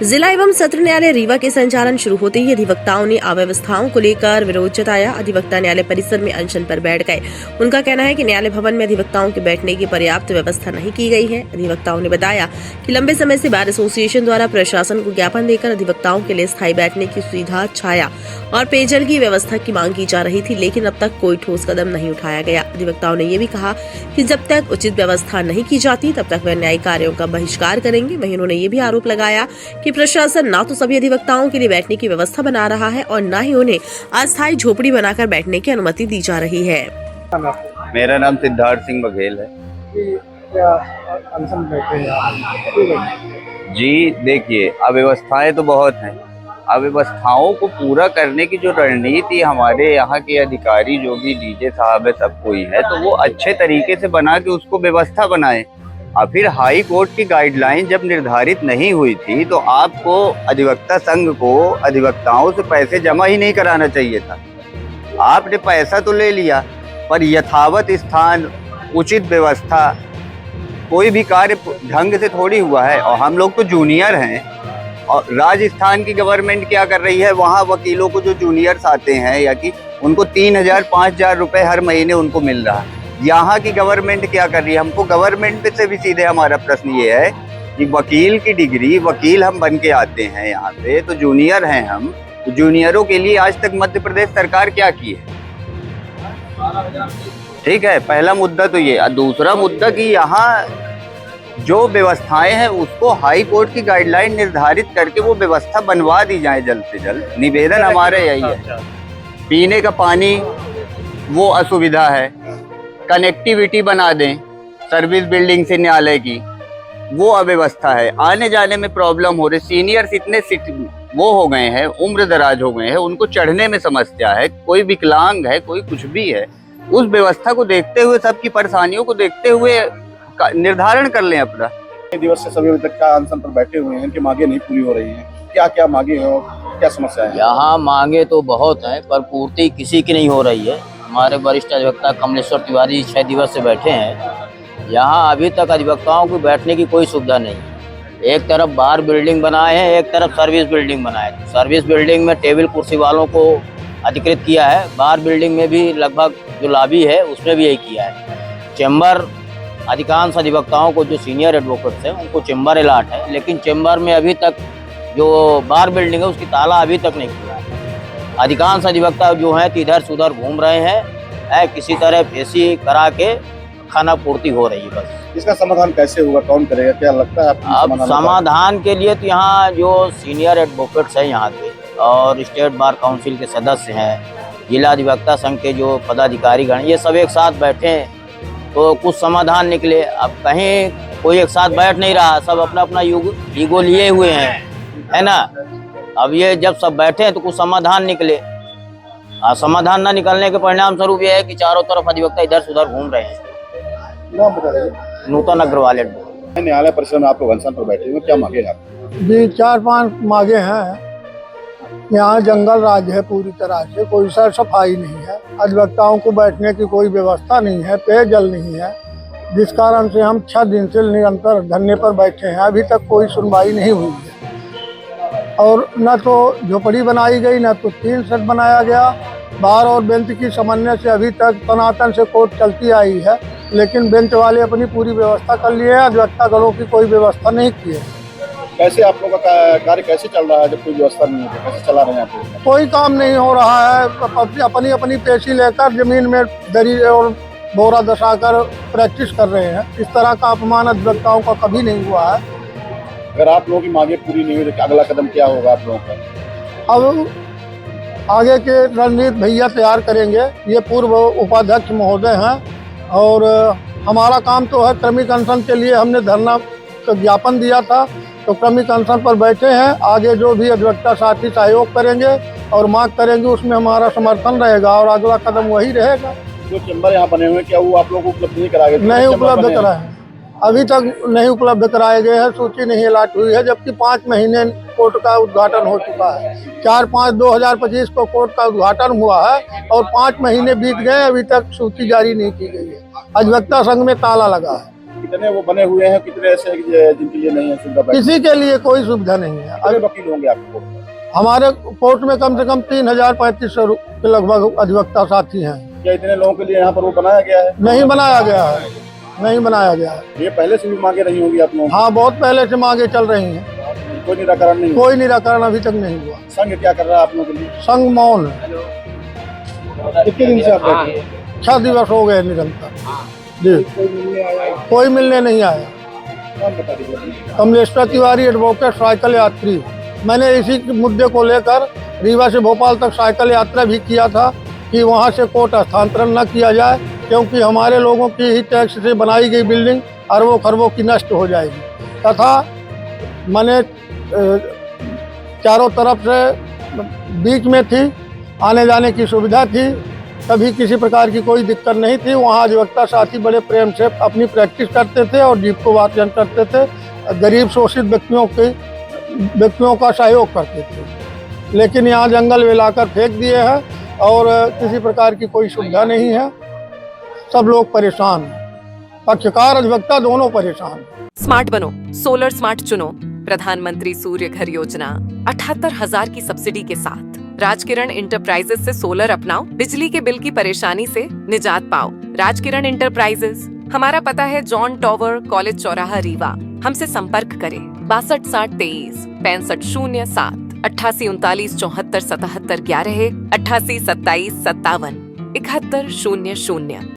जिला एवं सत्र न्यायालय रीवा के संचालन शुरू होते ही अधिवक्ताओं ने अव्यवस्थाओं को लेकर विरोध जताया। अधिवक्ता न्यायालय परिसर में अनशन पर बैठ गए। उनका कहना है कि न्यायालय भवन में अधिवक्ताओं के बैठने की पर्याप्त व्यवस्था नहीं की गई है। अधिवक्ताओं ने बताया कि लंबे समय से बार एसोसिएशन द्वारा प्रशासन को ज्ञापन देकर अधिवक्ताओं के लिए स्थायी बैठने की सुविधा, छाया और पेयजल की व्यवस्था की मांग की जा रही थी, लेकिन अब तक कोई ठोस कदम नहीं उठाया गया। अधिवक्ताओं ने ये भी कहा कि जब तक उचित व्यवस्था नहीं की जाती तब तक वे न्यायिक कार्यों का बहिष्कार करेंगे। वहीं उन्होंने ये भी आरोप लगाया कि प्रशासन न तो सभी अधिवक्ताओं के लिए बैठने की व्यवस्था बना रहा है और न ही उन्हें अस्थायी झोपड़ी बनाकर बैठने की अनुमति दी जा रही है। मेरा नाम सिद्धार्थ सिंह बघेल है। जी देखिए, अव्यवस्थाएं तो बहुत हैं। अव्यवस्थाओं को पूरा करने की जो रणनीति हमारे यहाँ के अधिकारी, जो भी डीजे साहब है, सब कोई है, तो वो अच्छे तरीके से बना के उसको व्यवस्था बनाए। और फिर हाई कोर्ट की गाइडलाइन जब निर्धारित नहीं हुई थी तो आपको अधिवक्ता संघ को अधिवक्ताओं से पैसे जमा ही नहीं कराना चाहिए था। आपने पैसा तो ले लिया, पर यथावत स्थान, उचित व्यवस्था, कोई भी कार्य ढंग से थोड़ी हुआ है। और हम लोग तो जूनियर हैं, और राजस्थान की गवर्नमेंट क्या कर रही है, वहाँ वकीलों को जो जूनियर्स आते हैं या कि उनको 3,000-5,000 रुपए हर महीने उनको मिल रहा है। यहाँ की गवर्नमेंट क्या कर रही है? हमको गवर्नमेंट से भी सीधे हमारा प्रश्न ये है कि वकील की डिग्री, वकील हम बन के आते हैं यहाँ पे, तो जूनियर हैं हम, तो जूनियरों के लिए आज तक मध्य प्रदेश सरकार क्या की है? ठीक है, पहला मुद्दा तो ये। दूसरा मुद्दा कि यहाँ जो व्यवस्थाएं हैं उसको हाई कोर्ट की गाइडलाइन निर्धारित करके वो व्यवस्था बनवा दी जाए जल्द से जल्द। निवेदन हमारे यही है। पीने का पानी वो असुविधा है, कनेक्टिविटी बना दें सर्विस बिल्डिंग से न्यायालय की, वो अव्यवस्था है। आने जाने में प्रॉब्लम हो रही, सीनियर्स इतने वो हो गए हैं, उम्र दराज हो गए हैं, उनको चढ़ने में समस्या है, कोई विकलांग है, कोई कुछ भी है। उस व्यवस्था को देखते हुए, सबकी परेशानियों को देखते हुए निर्धारण कर लें अपना। दिवस से सभी अभी तक का अनशन पर बैठे हुए हैं, इनकी मांगे नहीं पूरी हो रही हैं। क्या क्या मांगे हैं, क्या समस्या है? यहाँ मांगे तो बहुत हैं, पर पूर्ति किसी की नहीं हो रही है। हमारे वरिष्ठ अधिवक्ता कमलेश्वर तिवारी 6 दिवस से बैठे हैं। यहाँ अभी तक अधिवक्ताओं को बैठने की कोई सुविधा नहीं है। एक तरफ बार बिल्डिंग बनाए हैं, एक तरफ सर्विस बिल्डिंग बनाए। सर्विस बिल्डिंग में टेबल कुर्सी वालों को अधिकृत किया है, बार बिल्डिंग में भी लगभग जो लॉबी है उसमें भी यही किया है। चैम्बर, अधिकांश अधिवक्ताओं को जो सीनियर एडवोकेट्स हैं उनको चैम्बर अलाट है, लेकिन चैम्बर में अभी तक जो बार बिल्डिंग है उसकी ताला अभी तक नहीं खुला है। अधिकांश अधिवक्ता जो हैं इधर से उधर घूम रहे हैं, किसी तरह फेसी करा के खाना पूर्ति हो रही है बस। इसका समाधान कैसे होगा, कौन करेगा, क्या लगता है आपको? अब समाधान के लिए तो यहाँ जो सीनियर एडवोकेट्स हैं यहाँ के और स्टेट बार काउंसिल के सदस्य हैं, जिला अधिवक्ता संघ के जो पदाधिकारी गण, ये सब एक साथ बैठे हैं तो कुछ समाधान निकले। अब कहीं कोई एक साथ बैठ नहीं रहा, सब अपना अपना ईगो लिए हुए हैं, है ना। अब ये जब सब बैठे हैं तो कुछ समाधान निकले। समाधान न निकलने के परिणाम स्वरूप ये है कि चारों तरफ अधिवक्ता इधर से उधर घूम रहे हैं। नाम बता दीजिए। नूतन अग्रवाल एडवोकेट। न्यायालय परिसर में आप लोग अनशन पर बैठे हुए, क्या मांगे हैं आप? जी 4-5 मांगे हैं। यहाँ जंगल राज है, पूरी तरह से कोई सर सफाई नहीं है, अधिवक्ताओं को बैठने की कोई व्यवस्था नहीं है, पेयजल नहीं है, जिस कारण से हम 6 दिन से निरंतर धरने पर बैठे हैं। अभी तक कोई सुनवाई नहीं हुई है और न तो झोपड़ी बनाई गई, न तो 3 सेट बनाया गया। बार और बेंच की समन्वय से अभी तक सनातन से कोर्ट चलती आई है, लेकिन बेंच वाले अपनी पूरी व्यवस्था कर लिए हैं, अधिवक्ता गणों की कोई व्यवस्था नहीं की है। कैसे आप लोगों का कार्य कैसे चल रहा है जब कोई व्यवस्था नहीं है? कैसे चला रहे हैं आप लोग? कोई काम नहीं हो रहा है। अपनी अपनी पेशी लेकर जमीन में दरी और बोरा दसाकर प्रैक्टिस कर रहे हैं। इस तरह का अपमान अधिवक्ताओं का कभी नहीं हुआ है। अगर आप लोगों की मांगे पूरी नहीं हुई तो अगला कदम क्या होगा आप लोगों का? अब आगे के रणनीति भैया तैयार करेंगे। ये पूर्व उपाध्यक्ष महोदय हैं और हमारा काम तो है क्रमिक अनशन के लिए हमने धरना ज्ञापन दिया था, तो क्रमिक अनशन पर बैठे हैं। आगे जो भी अधिवक्ता साथी सहयोग करेंगे और मांग करेंगे उसमें हमारा समर्थन रहेगा और अगला कदम वही रहेगा। जो चैम्बर यहाँ बने हुए क्या वो आप लोगों को उपलब्ध नहीं कराए गए? नहीं उपलब्ध कराए, अभी तक नहीं उपलब्ध कराए गए हैं। सूची नहीं अलाट हुई है, जबकि 5 महीने कोर्ट का उद्घाटन हो चुका है। 4/5/2025 को कोर्ट का उद्घाटन हुआ है और 5 महीने बीत गए, अभी तक सूची जारी नहीं की गई है। अधिवक्ता संघ में ताला लगा है। कितने वो बने हुए हैं, कितने ऐसे हैं कि जिनके लिए नहीं है सुविधा बैठने किसी के लिए कोई सुविधा नहीं है। कितने वकील होंगे आपके कोर्ट में? हमारे कोर्ट में कम से कम 3,000-3,500 के लगभग अधिवक्ता साथी हैं। क्या इतने लोगों के लिए यहाँ पर वो बनाया गया है? नहीं बनाया गया है, नहीं बनाया गया है। ये पहले से भी मांगे रही होंगी आप लोगों हाँ, बहुत पहले से मांगे चल रही हैं, की? कोई निराकरण नहीं हुआ? कोई निराकरण अभी तक नहीं हुआ। संघ क्या कर रहा है आप लोगों के लिए? संग मौन है। कितने दिन से आप बैठे हैं? 6 दिवस हो गए निरंतर जी, कोई मिलने आया? कोई मिलने नहीं आया। नाम बता दीजिए। कमलेश्वर तिवारी, एडवोकेट, साइकिल यात्री। मैंने इसी मुद्दे को लेकर रीवा से भोपाल तक साइकिल यात्रा भी किया था कि वहां से कोर्ट स्थानांतरण न किया जाए, क्योंकि हमारे लोगों की ही टैक्स से बनाई गई बिल्डिंग अरबों खरबों की नष्ट हो जाएगी। तथा मैंने चारों तरफ से बीच में थी, आने जाने की सुविधा थी, कभी किसी प्रकार की कोई दिक्कत नहीं थी। वहाँ अधिवक्ता साथी बड़े प्रेम से अपनी प्रैक्टिस करते थे और जीविकोपार्जन करते थे, गरीब शोषित व्यक्तियों का सहयोग करते थे। लेकिन यहाँ जंगल मिलाकर फेंक दिए हैं और किसी प्रकार की कोई सुविधा नहीं है। सब लोग परेशान हैं, पक्षकार अधिवक्ता दोनों परेशान हैं। स्मार्ट बनो, सोलर स्मार्ट चुनो। प्रधानमंत्री सूर्य घर योजना 78,000 की सब्सिडी के साथ राजकिरण इंटरप्राइजेस से सोलर अपनाओ, बिजली के बिल की परेशानी से निजात पाओ। राजकिरण इंटरप्राइजेस, हमारा पता है जॉन टॉवर, कॉलेज चौराहा, रीवा। हमसे संपर्क करें 62 60 23 65 07 88 39 74 77 11 88 27 57 71 00।